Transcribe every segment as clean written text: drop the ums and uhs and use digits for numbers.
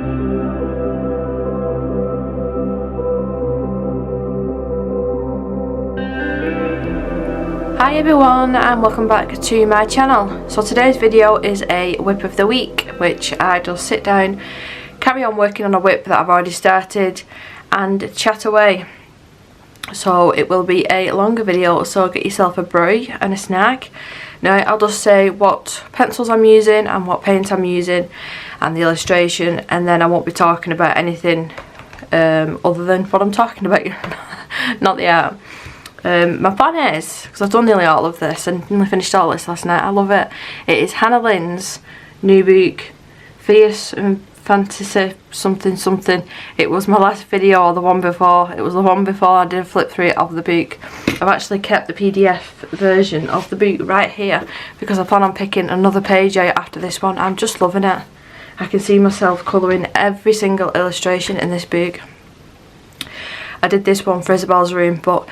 Hi everyone and welcome back to my channel. So today's video is a WIP of the week, which I just sit down, carry on working on a WIP that I've already started and chat away. So it will be a longer video, so get yourself a brew and a snack. Now I'll just say what pencils I'm using and what paint I'm using and the illustration, and then I won't be talking about anything other than what I'm talking about, not the art. My plan is, because I've done nearly all of this and nearly finished all this last night, I love it. It is Hanna Lynn's new book, Fierce and Fantasy something something. It was my last video or the one before. It was the one before I did a flip through of the book. I've actually kept the PDF version of the book right here because I plan on picking another page out after this one. I'm just loving it. I can see myself colouring every single illustration in this book. I did this one for Isabel's room, but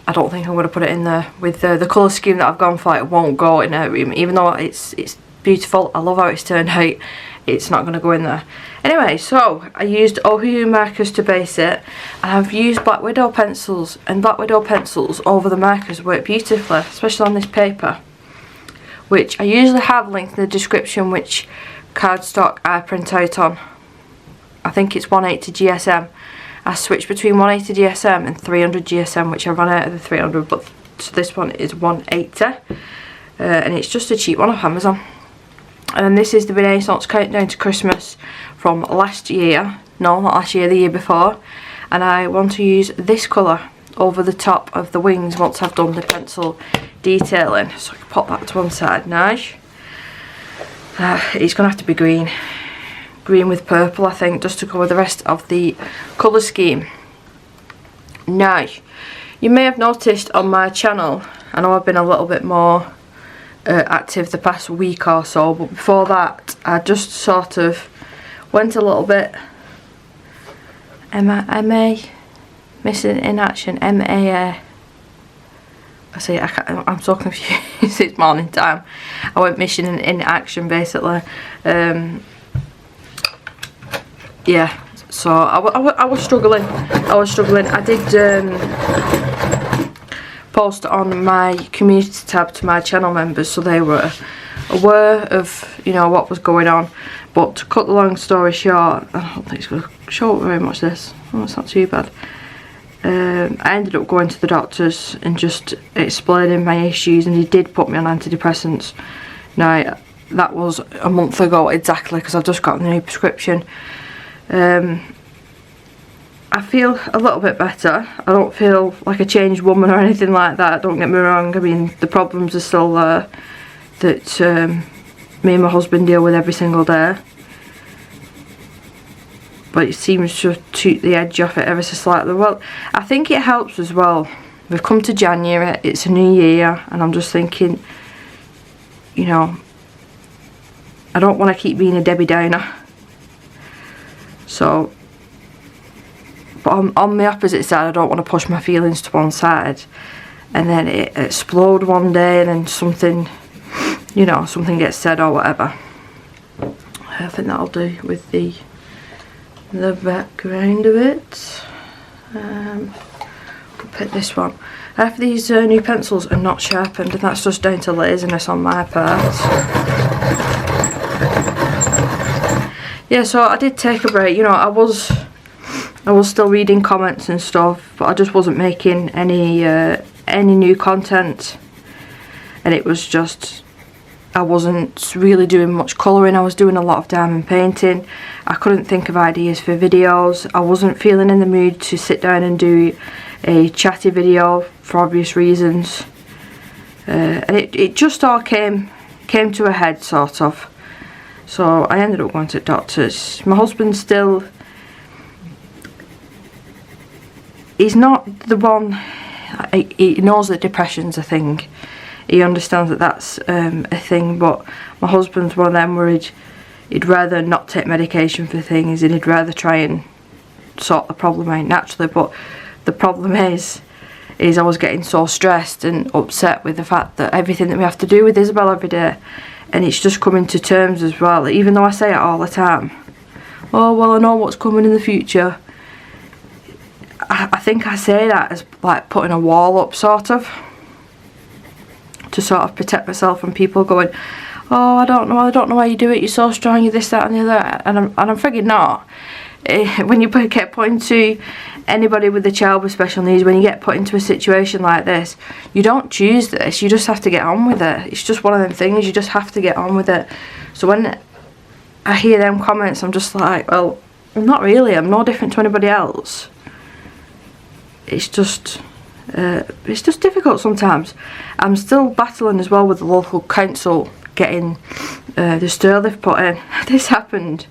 I don't think I'm going to put it in there. With the colour scheme that I've gone for, it won't go in her room. Even though it's beautiful, I love how it's turned out, it's not going to go in there. Anyway, so I used Ohu markers to base it, and I've used Black Widow pencils, and Black Widow pencils over the markers work beautifully, especially on this paper, which I usually have linked in the description which cardstock I print out on. I think it's 180 GSM. I switched between 180 GSM and 300 GSM, which I ran out of the 300, but this one is 180, and it's just a cheap one off Amazon. And then this is the Renaissance Countdown to Christmas from last year, no, not last year, the year before, and I want to use this colour over the top of the wings once I've done the pencil detailing, so I can pop that to one side now. It's going to have to be green with purple, I think, just to go with the rest of the colour scheme. Now, you may have noticed on my channel, I know I've been a little bit more active the past week or so, but before that I just sort of went a little bit MA, missing in action, MAA. I see, I'm so confused, it's morning time. I went missing in action basically. Yeah, so I was struggling. I did post on my community tab to my channel members, so they were aware of, you know, what was going on. But to cut the long story short, I don't think it's going to show up very much this. Oh, it's not too bad. I ended up going to the doctors and just explaining my issues, and he did put me on antidepressants. Now, that was a month ago exactly, because I've just got the new prescription. I feel a little bit better. I don't feel like a changed woman or anything like that, don't get me wrong. I mean, the problems are still there that me and my husband deal with every single day, but it seems to toot the edge off it ever so slightly. Well, I think it helps as well. We've come to January, it's a new year, and I'm just thinking, you know, I don't want to keep being a Debbie Downer. So, but on the opposite side, I don't want to push my feelings to one side and then it explode one day and then something, you know, something gets said or whatever. I think that'll do with the background of it. I'll pick this one. Half of these new pencils are not sharpened, and that's just down to laziness on my part. Yeah, so I did take a break. You know, I was still reading comments and stuff, but I just wasn't making any new content, and it was just, I wasn't really doing much colouring. I was doing a lot of diamond painting. I couldn't think of ideas for videos. I wasn't feeling in the mood to sit down and do a chatty video for obvious reasons, and it just all came to a head, sort of. So I ended up going to the doctors. My husband still, he's not the one, he knows that depression's a thing. He understands that that's a thing, but my husband's one of them where he'd rather not take medication for things, and he'd rather try and sort the problem out naturally. But the problem is I was getting so stressed and upset with the fact that everything that we have to do with Isabel every day, and it's just coming to terms as well, even though I say it all the time, oh well, I know what's coming in the future. I think I say that as like putting a wall up, sort of, to sort of protect myself from people going, oh, I don't know how you do it, you're so strong, you're this, that and the other, and I'm frigging not. When you get put into, anybody with a child with special needs, when you get put into a situation like this, you don't choose this, you just have to get on with it. It's just one of them things, you just have to get on with it. So when I hear them comments, I'm just like, well, not really, I'm no different to anybody else. It's just difficult sometimes. I'm still battling as well with the local council getting the stair lift put in. This happened,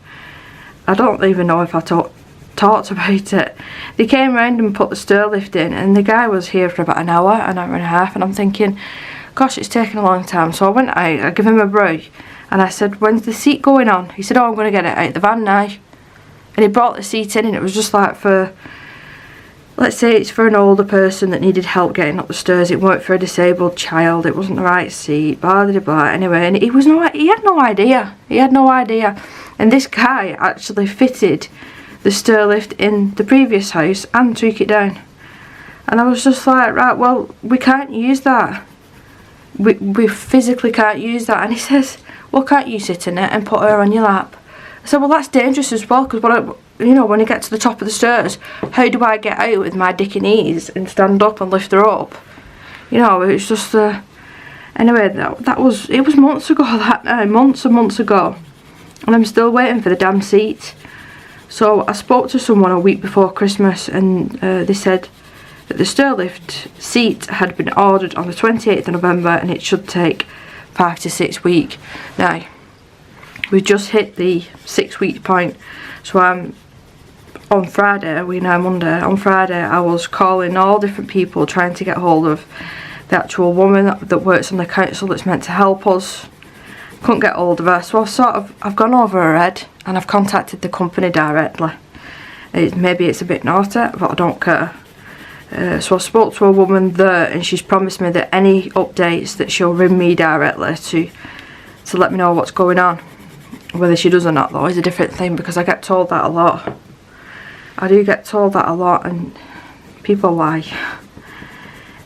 I don't even know if I talked about it. They came round and put the stair lift in, and the guy was here for about an hour and a half, and I'm thinking, gosh, it's taken a long time. So I went out, I gave him a brew, and I said, when's the seat going on? He said, oh, I'm going to get it out of the van now. And he brought the seat in, and it was just like for, let's say it's for an older person that needed help getting up the stairs. It weren't for a disabled child. It wasn't the right seat. Blah blah blah. Anyway, and he had no idea. He had no idea. And this guy actually fitted the stair lift in the previous house and took it down. And I was just like, right, well, we can't use that. We physically can't use that. And he says, well, can't you sit in it and put her on your lap? I said, well, that's dangerous as well, because you know, when I get to the top of the stairs, how do I get out with my dicky knees and stand up and lift her up? You know, it's just anyway, it was months ago, months and months ago, and I'm still waiting for the damn seat. So I spoke to someone a week before Christmas, and they said that the stair lift seat had been ordered on the 28th of November, and it should take 5 to 6 weeks. Now, we just hit the 6 week point, so I'm on Friday, we know Monday, on Friday I was calling all different people trying to get hold of the actual woman that works on the council that's meant to help us. Couldn't get hold of her, so I've gone over her head and I've contacted the company directly. Maybe it's a bit naughty, but I don't care. So I spoke to a woman there, and she's promised me that any updates that she'll ring me directly to let me know what's going on. Whether she does or not though is a different thing, because I get told that a lot. I do get told that a lot, and people lie.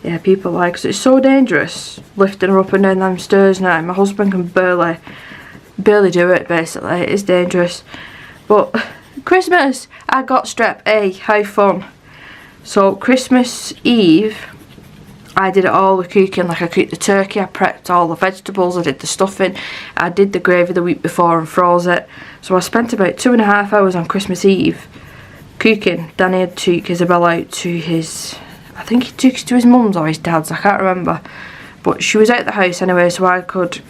Yeah, people lie, because it's so dangerous lifting her up and down them stairs now. My husband can barely do it, basically. It is dangerous. But Christmas, I got strep A. How fun. So Christmas Eve, I did it all the cooking. Like, I cooked the turkey, I prepped all the vegetables, I did the stuffing, I did the gravy the week before and froze it. So I spent about 2.5 hours on Christmas Eve cooking. Danny had took Isabella out to his, I think he took her to his mum's or his dad's, I can't remember. But she was out the house anyway, so I could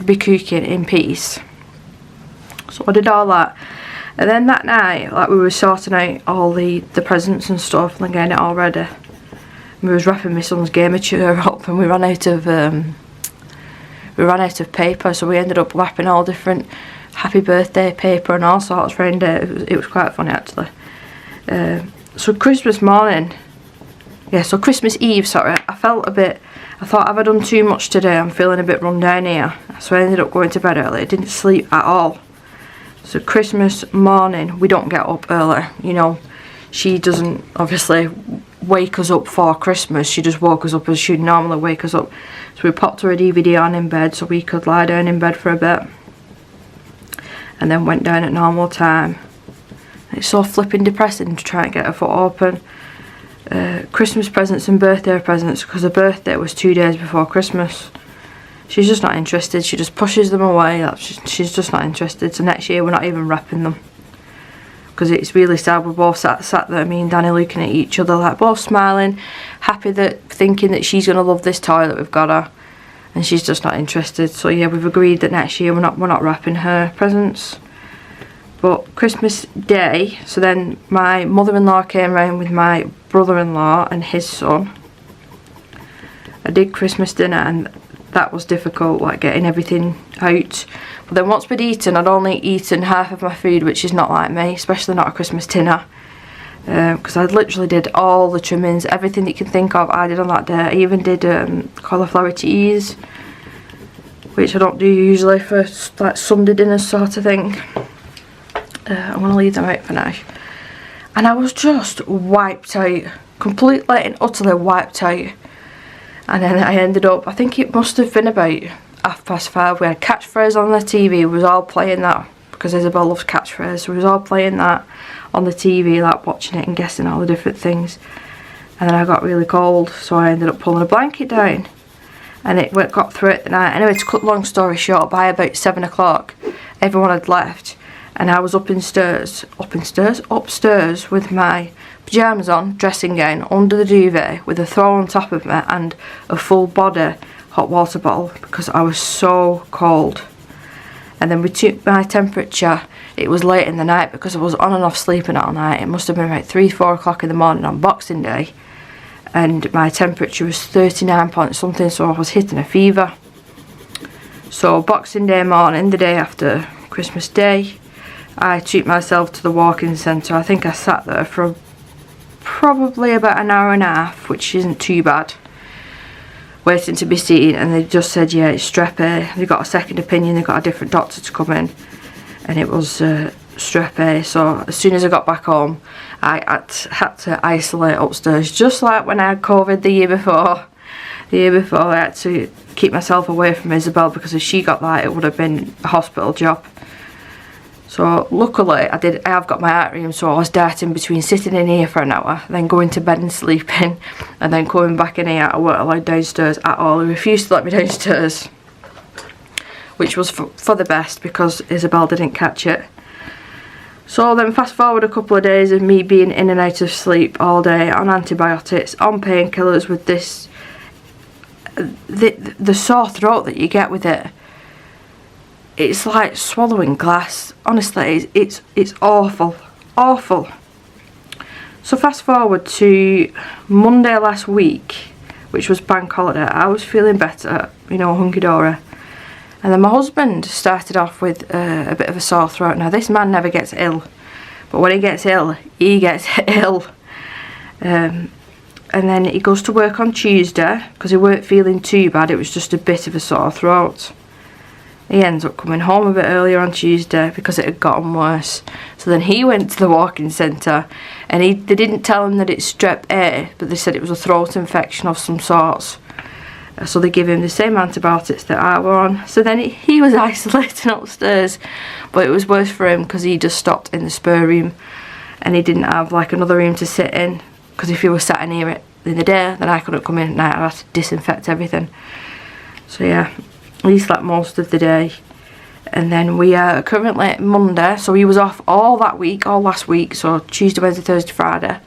be cooking in peace. So I did all that. And then that night, like, we were sorting out all the presents and stuff and getting it all ready. We was wrapping my son's gamer chair up, and we ran out of paper, so we ended up wrapping all different happy birthday paper and all sorts around it. It was quite funny, actually. So Christmas morning, yeah, so Christmas Eve, sorry, I thought, have I done too much today? I'm feeling a bit run down here. So I ended up going to bed early. I didn't sleep at all. So Christmas morning, we don't get up early, you know. She doesn't obviously wake us up for Christmas. She just woke us up as she'd normally wake us up. So we popped her a DVD on in bed so we could lie down in bed for a bit, and then went down at normal time. It's so flipping depressing to try and get her foot open. Christmas presents and birthday presents, because her birthday was 2 days before Christmas. She's just not interested. She just pushes them away. She's just not interested. So next year we're not even wrapping them, because it's really sad. We're both sat there, me and Danny, looking at each other, like, both smiling, happy, thinking that she's gonna love this toy that we've got her, and she's just not interested. So yeah, we've agreed that next year we're not wrapping her presents. But Christmas Day, so then my mother-in-law came round with my brother-in-law and his son. I did Christmas dinner, and that was difficult, like getting everything out. But then once we'd eaten, I'd only eaten half of my food, which is not like me, especially not a Christmas dinner. Because I literally did all the trimmings, everything that you can think of I did on that day. I even did cauliflower cheese, which I don't do usually for like Sunday dinners sort of thing. I'm going to leave them out for now. And I was just wiped out, completely and utterly wiped out. And then I ended up, I think it must have been about 5:30. We had catchphrase on the TV. We was all playing that because Isabel loves catchphrase. So we was all playing that on the TV, like watching it and guessing all the different things. And then I got really cold, so I ended up pulling a blanket down. And it got through it the night. Anyway, to cut long story short, by about 7 o'clock, everyone had left. And I was upstairs with my pyjamas on, dressing gown, under the duvet, with a throw on top of me and a full body hot water bottle because I was so cold. And then we took my temperature. It was late in the night because I was on and off sleeping all night. It must have been about 3-4 o'clock in the morning on Boxing Day. And my temperature was 39 point something, so I was hitting a fever. So Boxing Day morning, the day after Christmas Day, I took myself to the walking centre. I think I sat there for probably about an hour and a half, which isn't too bad, waiting to be seen. And they just said, yeah, it's Strep A. They got a second opinion, they got a different doctor to come in, and it was Strep A. So as soon as I got back home, I had to isolate upstairs, just like when I had COVID the year before. The year before, I had to keep myself away from Isabel because if she got that, it would have been a hospital job. So luckily I have got my art room, so I was darting between sitting in here for an hour, then going to bed and sleeping, and then coming back in here. I weren't allowed downstairs at all. He refused to let me downstairs, which was for the best because Isabel didn't catch it. So then fast forward a couple of days of me being in and out of sleep all day, on antibiotics, on painkillers with this, the sore throat that you get with it. It's like swallowing glass. Honestly, it's awful, awful. So fast forward to Monday last week, which was bank holiday. I was feeling better, you know, hunky-dory. And then my husband started off with a bit of a sore throat. Now this man never gets ill, but when he gets ill, he gets ill. And then he goes to work on Tuesday because he weren't feeling too bad. It was just a bit of a sore throat. He ends up coming home a bit earlier on Tuesday because it had gotten worse. So then he went to the walking centre, and they didn't tell him that it's Strep A, but they said it was a throat infection of some sorts. So they give him the same antibiotics that I were on. So then he was isolating upstairs, but it was worse for him because he just stopped in the spare room, and he didn't have like another room to sit in, because if he was sat in here in the day, then I couldn't come in at night. I had to disinfect everything. So yeah, he slept most of the day. And then we are currently at Monday, so he was off all that week, all last week, so Tuesday, Wednesday, Thursday, Friday.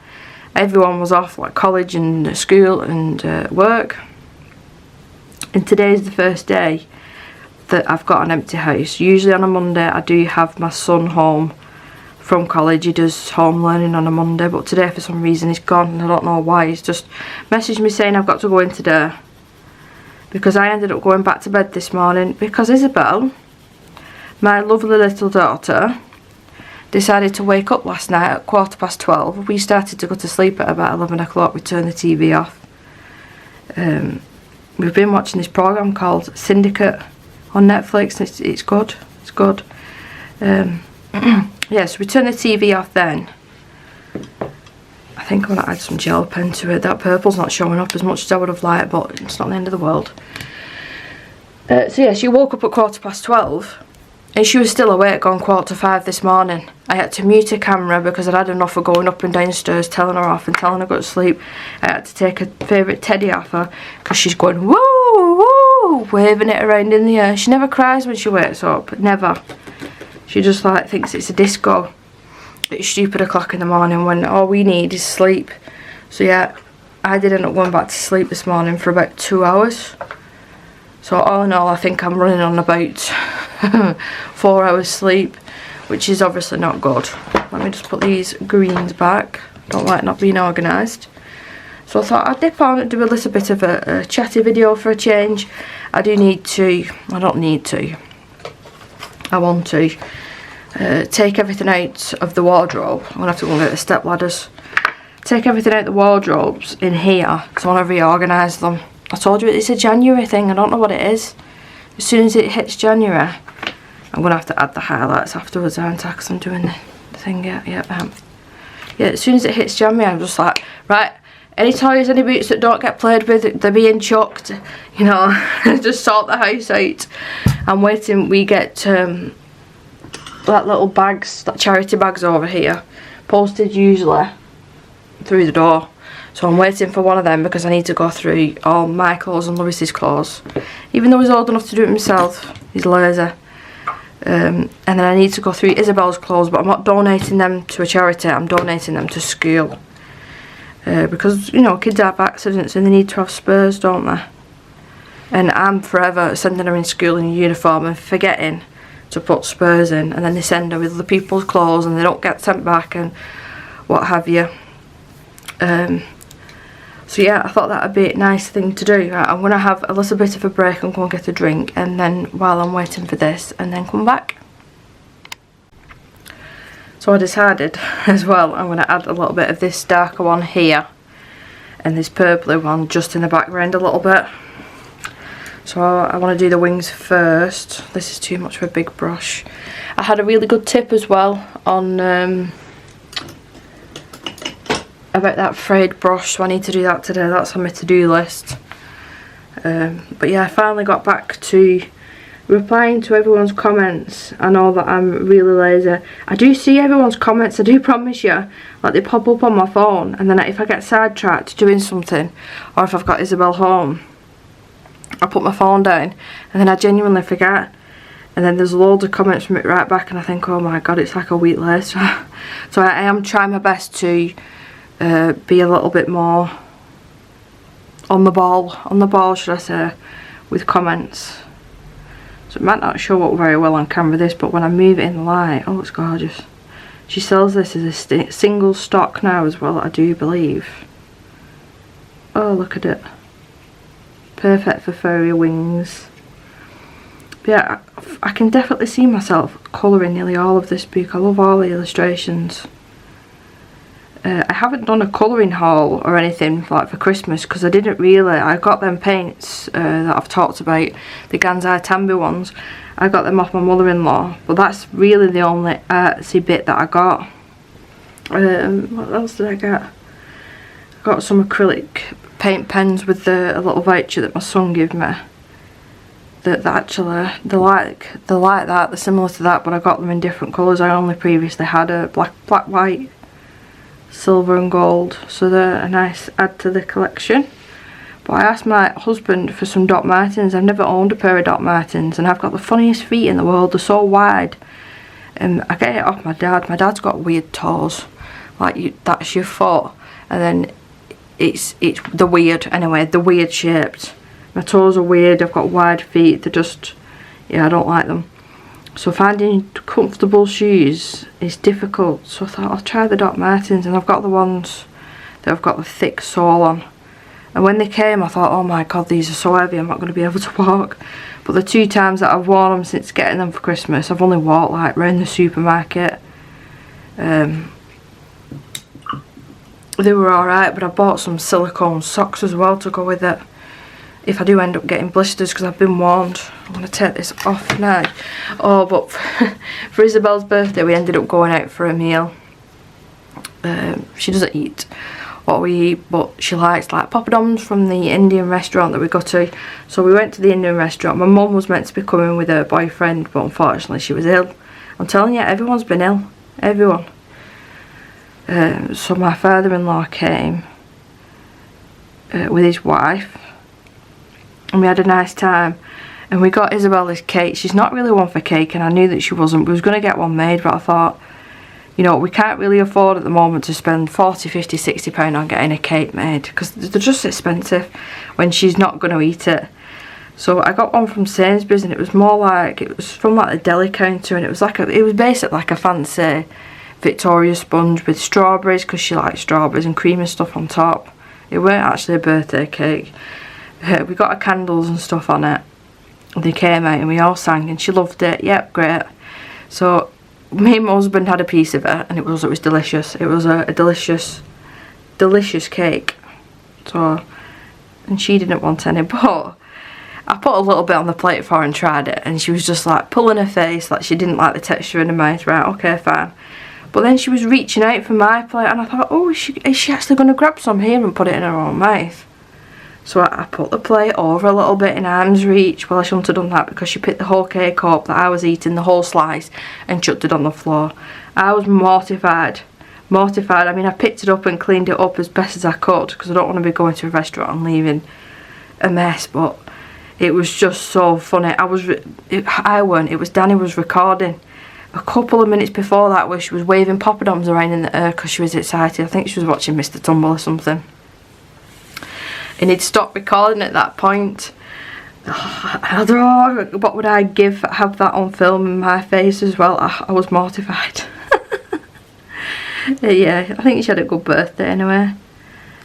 Everyone was off, like college and school and work. And today's the first day that I've got an empty house. Usually on a Monday I do have my son home from college. He does home learning on a Monday, but today for some reason he's gone, and I don't know why. He's just messaged me saying I've got to go in today, because I ended up going back to bed this morning because Isabel, my lovely little daughter, decided to wake up last night at 12:15. We started to go to sleep at about 11 o'clock. We turned the TV off. We've been watching this program called Syndicate on Netflix. It's good. It's good. Yeah, so we turned the TV off then. I think I'm going to add some gel pen to it. That purple's not showing up as much as I would have liked, but it's not the end of the world. So yeah, she woke up at 12:15, and she was still awake on 4:45 this morning. I had to mute her camera because I'd had enough of going up and downstairs, telling her off and telling her to go to sleep. I had to take her favourite teddy off her because she's going woo, woo, waving it around in the air. She never cries when she wakes up, never. She just like thinks it's a disco. It's stupid o'clock in the morning when all we need is sleep. So yeah, I did end up going back to sleep this morning for about 2 hours. So all in all, I think I'm running on about 4 hours sleep, which is obviously not good. Let me just put these greens back. Don't like not being organised. So I thought I'd dip on and do a little bit of a chatty video for a change. I want to take everything out of the wardrobe. I'm going to have to go and get the step ladders. Take everything out the wardrobes in here, because I want to reorganise them. I told you it's a January thing. I don't know what it is. As soon as it hits January, I'm going to have to add the highlights afterwards, aren't I? Because I'm doing thing, yeah, yeah, as soon as it hits January, I'm just like, right, any toys, any boots that don't get played with, they're being chucked, you know, just sort the house out. I'm waiting, we get like little bags, like charity bags over here, posted usually through the door. So I'm waiting for one of them because I need to go through all my clothes and Lewis's clothes. Even though he's old enough to do it himself, he's lazy. And then I need to go through Isabel's clothes, but I'm not donating them to a charity, I'm donating them to school. Because, you know, kids have accidents and they need to have spurs, don't they? And I'm forever sending her in school in a uniform and forgetting to put spurs in, and then they send her with other people's clothes and they don't get sent back and what have you. So yeah, I thought that would be a nice thing to do. Right, I'm going to have a little bit of a break and go and get a drink, and then while I'm waiting for this, and then come back. So I decided as well, I'm going to add a little bit of this darker one here and this purpley one just in the background a little bit. So I want to do the wings first. This is too much for a big brush. I had a really good tip as well on about that frayed brush, so I need to do that today. That's on my to-do list. But yeah, I finally got back to replying to everyone's comments. I know that I'm really lazy. I do see everyone's comments, I do promise you. Like, they pop up on my phone, and then if I get sidetracked doing something, or if I've got Isabel home, I put my phone down and then I genuinely forget, and then there's loads of comments from it right back, and I think, oh my god, it's like a week later. So I am trying my best to be a little bit more on the ball should I say, with comments. So it might not show up very well on camera, this, but when I move it in the light, oh, it's gorgeous. She sells this as a single stock now as well, I do believe. Oh, look at it. Perfect for furry wings. But yeah, I can definitely see myself colouring nearly all of this book. I love all the illustrations. I haven't done a colouring haul or anything like for Christmas because I didn't really. I got them paints that I've talked about, the Gansai Tambi ones. I got them off my mother-in-law, but that's really the only artsy bit that I got. What else did I get? I got some acrylic paint pens with a little voucher that my son gave me. That actually they're like that. They're similar to that, but I got them in different colours. I only previously had a black, white, silver and gold, so they're a nice add to the collection. But I asked my husband for some Doc Martens. I've never owned a pair of Doc Martens, and I've got the funniest feet in the world. They're so wide, and I get it off my dad. My dad's got weird toes, like that's your foot, and then it's the weird, anyway, the weird shaped. My toes are weird. I've got wide feet. They're just, yeah, I don't like them. So finding comfortable shoes is difficult, so I thought I'll try the Doc Martens, and I've got the ones that have got the thick sole on. And when they came, I thought, oh my god, these are so heavy, I'm not going to be able to walk. But the 2 times that I've worn them since getting them for Christmas, I've only walked like around the supermarket. They were alright, but I bought some silicone socks as well to go with it, if I do end up getting blisters, because I've been warned. I'm going to take this off now. Oh, but for Isabel's birthday we ended up going out for a meal. She doesn't eat what we eat, but she likes like poppadoms from the Indian restaurant that we go to. So we went to the Indian restaurant. My mum was meant to be coming with her boyfriend, but unfortunately she was ill. I'm telling you, everyone's been ill. Everyone. So my father-in-law came with his wife, and we had a nice time, and we got Isabel this cake. She's not really one for cake, and I knew that she wasn't. We was going to get one made, but I thought, you know, we can't really afford at the moment to spend 40, 50, 60 pound on getting a cake made, because they're just expensive when she's not going to eat it. So I got one from Sainsbury's, and it was more like, it was from like the deli counter, and it was like it was basically like a fancy Victoria sponge with strawberries, because she likes strawberries, and cream and stuff on top. It weren't actually a birthday cake. We got her candles and stuff on it. They came out and we all sang, and she loved it. Yep, great. So me and my husband had a piece of it, and it was delicious. It was a delicious cake. So, and she didn't want any, but I put a little bit on the plate for her and tried it, and she was just like pulling her face, like she didn't like the texture in her mouth. Right, okay, fine. But then she was reaching out for my plate, and I thought, oh, is she actually going to grab some here and put it in her own mouth? So I put the plate over a little bit in arm's reach. Well, I shouldn't have done that, because she picked the whole cake up that I was eating, the whole slice, and chucked it on the floor. I was mortified. Mortified. I mean, I picked it up and cleaned it up as best as I could, because I don't want to be going to a restaurant and leaving a mess, but it was just so funny. It was Danny was recording a couple of minutes before that, where she was waving poppadoms around in the air because she was excited. I think she was watching Mr. Tumble or something. And he'd stopped recording at that point. Oh, I don't know, what would I give to have that on film in my face as well? I was mortified. Yeah, I think she had a good birthday anyway.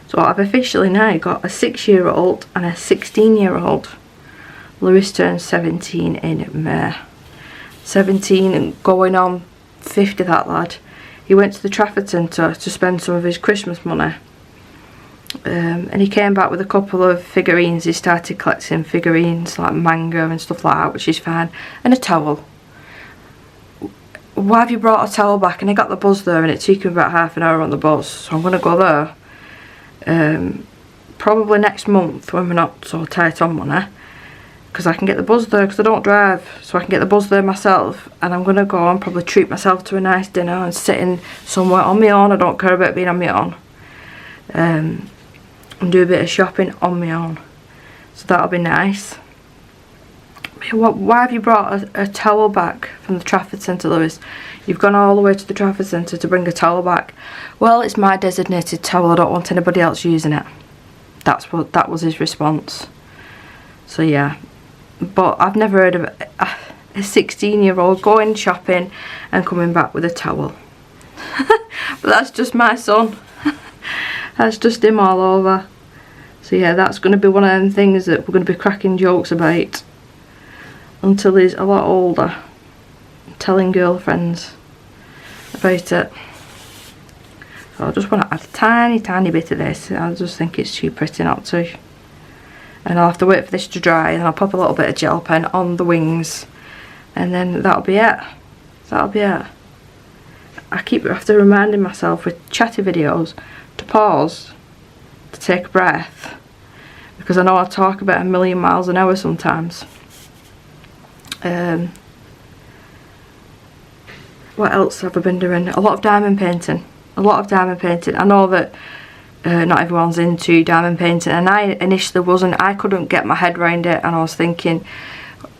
So I've officially now got a 6-year-old and a 16-year-old. Lewis turned 17 in May. 17 and going on 50, that lad. He went to the Trafford Centre to spend some of his Christmas money. And he came back with a couple of figurines. He started collecting figurines like manga and stuff like that, which is fine. And a towel. Why have you brought a towel back? And he got the bus there, and it took him about half an hour on the bus. So I'm going to go there. Probably next month when we're not so tight on money. Because I can get the bus there, because I don't drive. So I can get the bus there myself. And I'm going to go and probably treat myself to a nice dinner and sitting somewhere on my own. I don't care about being on my own. And do a bit of shopping on my own. So that'll be nice. Why have you brought a towel back from the Trafford Centre, Lewis? You've gone all the way to the Trafford Centre to bring a towel back. Well, it's my designated towel. I don't want anybody else using it. That was his response. So yeah. But I've never heard of a 16-year-old going shopping and coming back with a towel. But that's just my son. That's just him all over. So yeah, that's going to be one of them things that we're going to be cracking jokes about until he's a lot older, telling girlfriends about it. So I just want to add a tiny bit of this. I just think it's too pretty not to. And I'll have to wait for this to dry, and I'll pop a little bit of gel pen on the wings, and then that'll be it. That'll be it. I have to reminding myself with chatty videos to pause, to take a breath, because I know I talk about 1,000,000 miles an hour sometimes. What else have I been doing? A lot of diamond painting. A lot of diamond painting. I know that not everyone's into diamond painting, and I initially wasn't. I couldn't get my head around it, and I was thinking,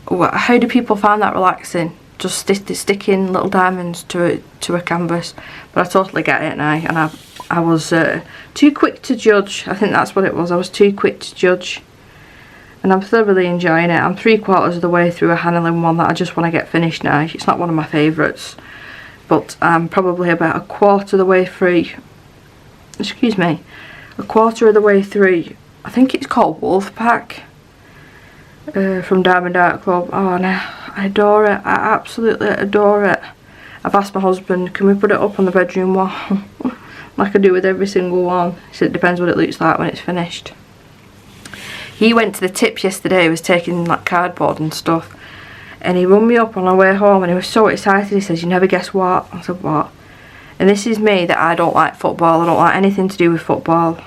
how do people find that relaxing? Just sticking little diamonds to a canvas. But I totally get it now, and I was too quick to judge. I think that's what it was. I was too quick to judge, and I'm thoroughly enjoying it. I'm 3/4 of the way through a Hanna one that I just want to get finished now. It's not one of my favourites, but I'm probably about 1/4 of the way through. Excuse me, 1/4 of the way through. I think it's called Wolfpack from Diamond Art Club. Oh no, I adore it. I absolutely adore it. I've asked my husband, can we put it up on the bedroom wall? Like I do with every single one. He said it depends what it looks like when it's finished. He went to the tip yesterday. He was taking like cardboard and stuff, and he rung me up on our way home, and he was so excited. He says, you never guess what? I said, what? And this is me, that I don't like football. I don't like anything to do with football.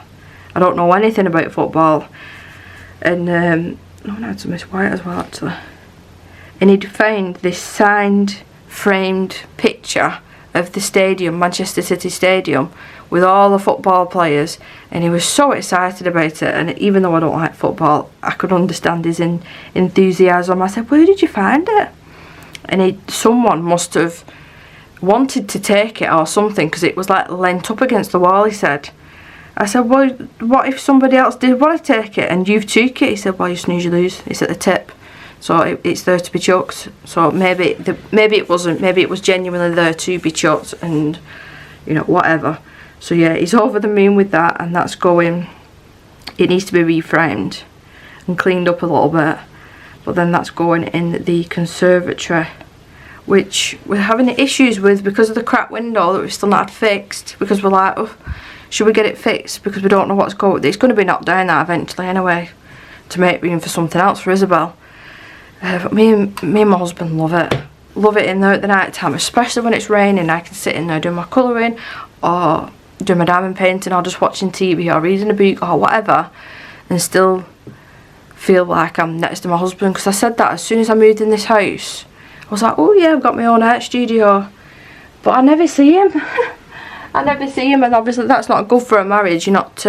I don't know anything about football. And oh, I had some Miss White as well actually. And he'd found this signed, framed picture of the stadium, Manchester City Stadium, with all the football players, and he was so excited about it. And even though I don't like football, I could understand his enthusiasm. I said, where did you find it? And someone must have wanted to take it or something, because it was like leant up against the wall, he said. I said, well, what if somebody else did want to take it and you've took it? He said, well, you snooze, you lose. It's at the tip, so it's there to be chucked. So maybe it wasn't, maybe it was genuinely there to be chucked, and you know, whatever. So yeah, he's over the moon with that, and that's going. It needs to be reframed and cleaned up a little bit, but then that's going in the conservatory, which we're having issues with because of the cracked window that we've still not had fixed, because we're like, oh, should we get it fixed, because we don't know what's going. It's going to be knocked down that eventually anyway, to make room for something else for Isabel. But me and my husband love it. love it in there at the night time, especially when it's raining. I can sit in there doing my colouring or doing my diamond painting or just watching TV or reading a book or whatever, and still feel like I'm next to my husband. Because I said that as soon as I moved in this house, I was like, oh yeah, I've got my own art studio, but I never see him. I never see him, and obviously that's not good for a marriage. You're not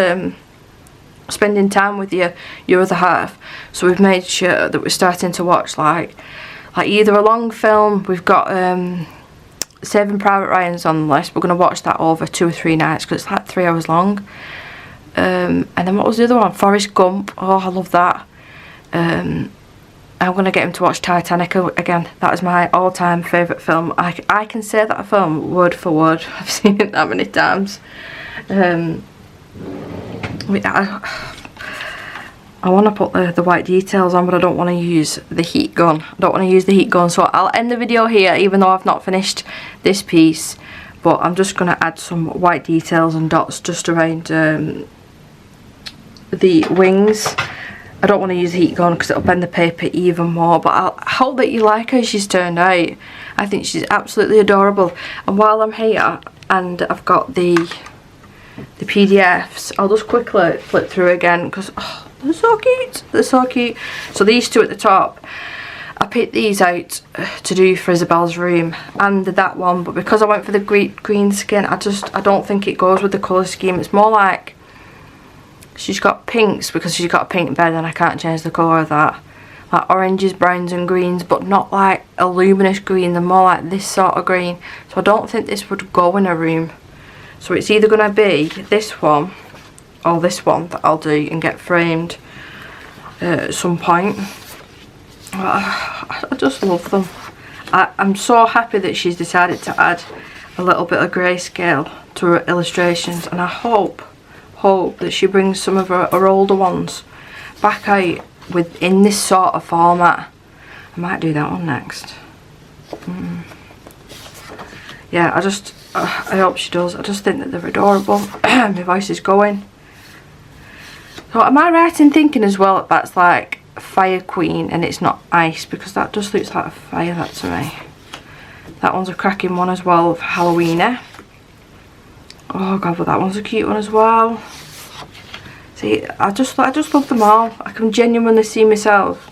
spending time with your other half. So we've made sure that we're starting to watch like either a long film. We've got Saving Private Ryan's on the list. We're going to watch that over 2 or 3 nights because it's like 3 hours long. And then what was the other one? Forrest Gump. Oh, I love that. I'm going to get him to watch Titanic again. That is my all-time favourite film. I can say that film word for word. I've seen it that many times. I want to put the white details on, but I don't want to use the heat gun. So I'll end the video here, even though I've not finished this piece. But I'm just going to add some white details and dots just around the wings. I don't want to use the heat gun because it'll bend the paper even more. But I hope that you like how she's turned out. I think she's absolutely adorable. And while I'm here and I've got the PDFs, I'll just quickly flip through again because they're so cute. They're so cute. So these two at the top, I picked these out to do for Isabel's room and that one, but because I went for the green skin, I don't think it goes with the colour scheme. It's more like she's got pinks because she's got a pink bed and I can't change the colour of that. Like oranges, browns and greens, but not like a luminous green. They're more like this sort of green. So I don't think this would go in a room. So it's either going to be this one or this one that I'll do and get framed at some point. I just love them. I'm so happy that she's decided to add a little bit of grayscale to her illustrations, and I hope that she brings some of her older ones back out in this sort of format. I might do that one next. Yeah, I hope she does. I just think that they're adorable. My voice is going. So am I right in thinking as well that that's like Fire Queen and it's not ice, because that just looks like a fire, that to me. That one's a cracking one as well for Halloween. Oh god, but that one's a cute one as well. See, I just love them all. I can genuinely see myself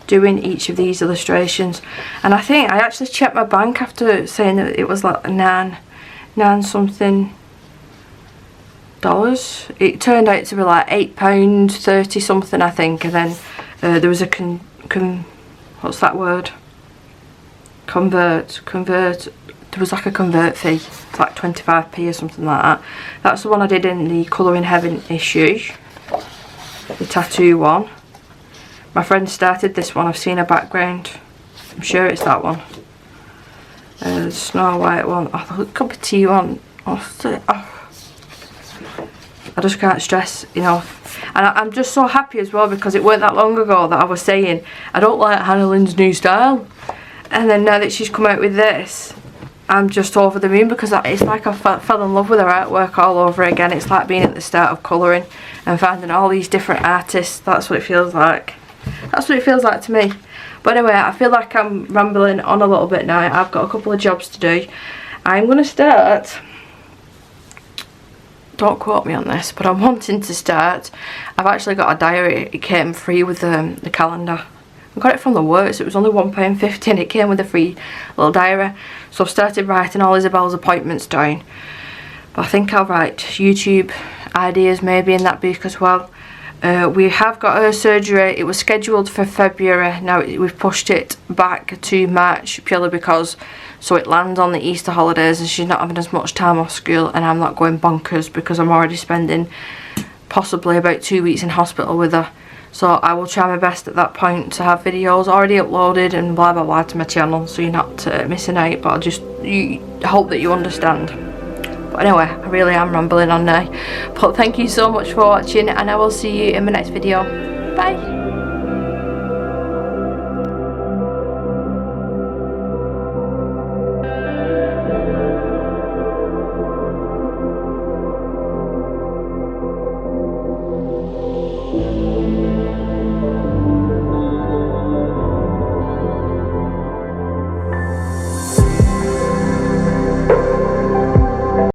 doing each of these illustrations, and I think I actually checked my bank after saying that it was like nine something dollars. It turned out to be like £8.30 something, I think, and then there was a what's that word? Convert. There was like a convert fee. It's like 25p or something like that. That's the one I did in the Colouring Heaven issue, the tattoo one. My friend started this one. I've seen her background. I'm sure it's that one. The Snow White one. Oh, the cup of tea one. I just can't stress enough. And I'm just so happy as well, because it weren't that long ago that I was saying I don't like Hanna Lynn's new style, and then now that she's come out with this, I'm just over the moon, because it's like I fell in love with her artwork all over again. It's like being at the start of colouring and finding all these different artists. That's what it feels like. That's what it feels like to me. But anyway, I feel like I'm rambling on a little bit now. I've got a couple of jobs to do. I'm going to start, don't quote me on this, but I'm wanting to start. I've actually got a diary. It came free with the calendar. I got it from the works. It was only £1.50 and it came with a free little diary. So I've started writing all Isabel's appointments down. But I think I'll write YouTube ideas maybe in that book as well. We have got her surgery. It was scheduled for February. Now we've pushed it back to March purely because so it lands on the Easter holidays and she's not having as much time off school, and I'm not going bonkers because I'm already spending possibly about 2 weeks in hospital with her. So I will try my best at that point to have videos already uploaded and blah blah blah to my channel, so you're not missing out. But I hope that you understand. But anyway, I really am rambling on now. But thank you so much for watching, and I will see you in my next video. Bye!